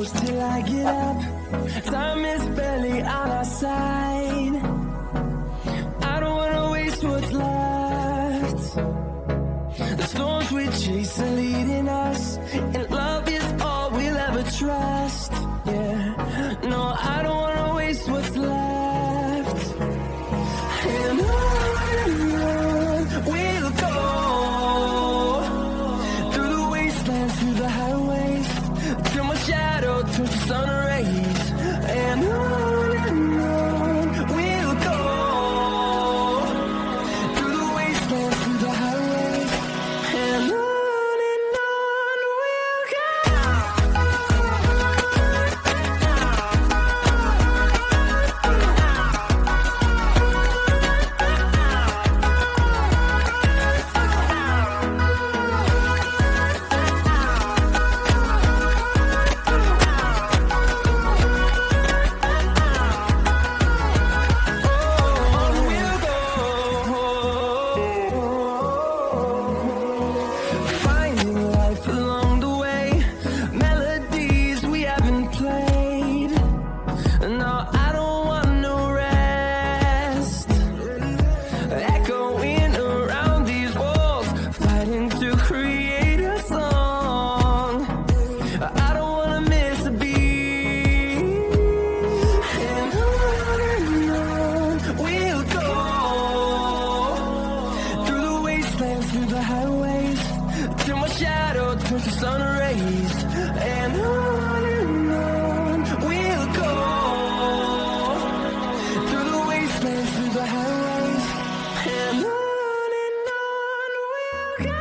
close till I get up. Time is barely on our side. I don't wanna waste what's left. The storms we chase are leading us, and love is all we'll ever trust. Yeah, no, I don't wanna waste what's left. And on we'll go, through the wastelands, through the highways, till my shadow turns to sun rays. And on we'll go, through the wastelands, through the highways, and on we'll go. Finding life along the way, melodies we haven't played. No, I don't want no rest. Echoing around these walls, fighting to create a song. I don't wanna miss a beat. And on we'll go, through the wastelands, through the highways, till my shadow turns to sun rays. And on we'll go, through the wastelands, through the highways, and on we'll go.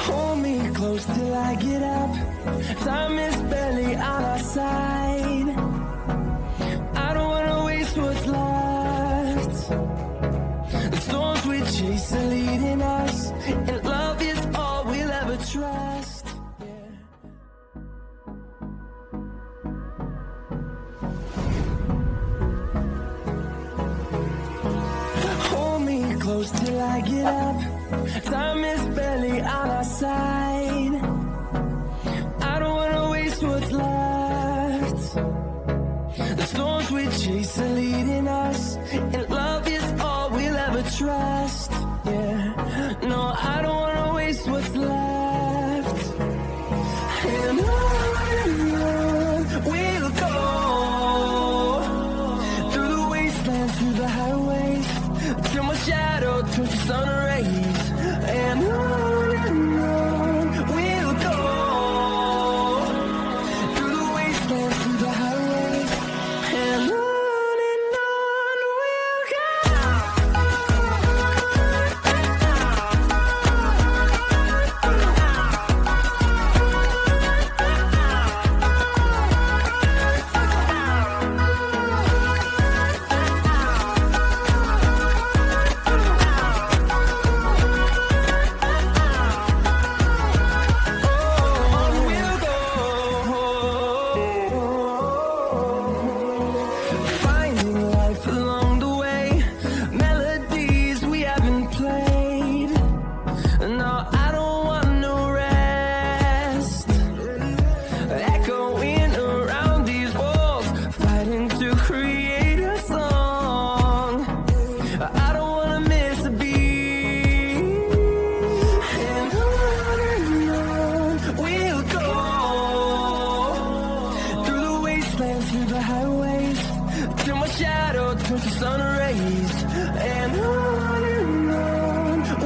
Hold me close till I get up. Time is barely on our side. I don't wanna waste what's left. The storms we chase are leading us, and love is all we'll ever trust. Yeah. Hold me close till I get up. Time is barely on our side. I don't wanna waste what's left. The storms we chase are leading us, and love is all we'll ever trust. Yeah, no, I don't wanna waste what's left. And on we'll go, through the wastelands, through the highways, till my shadow turns to sun rays. And on we'll go, through the wastelands, through the highways, and on we'll go. Finding life along the way, melodies we haven't played. No, I don't want no rest. Echoing around these walls, fighting to create a song. I don't wanna miss a beat. And on we'll go, through the wastelands, through the highways, till my shadow turns to sun rays. And on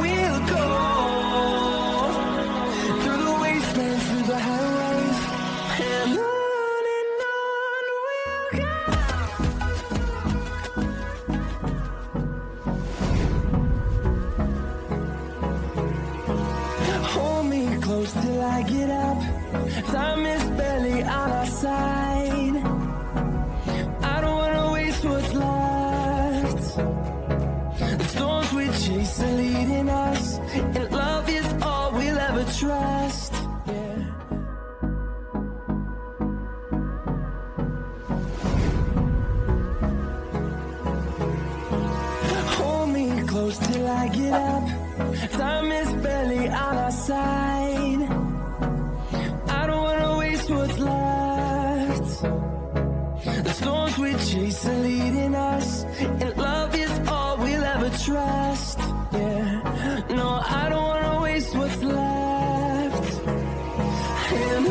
we'll go, through the wastelands, through the highways, and on we'll go. Hold me close till I get up. Time is barely on our side. I don't wanna waste what's left. The storms we chase are leading us, and love is all we'll ever trust. Yeah. close close till I get up. Time is barely on our side. I don't wanna waste what's left. The storms we chase are leading us, and love is all we'll ever trust. Yeah, no, I don't wanna waste what's left. And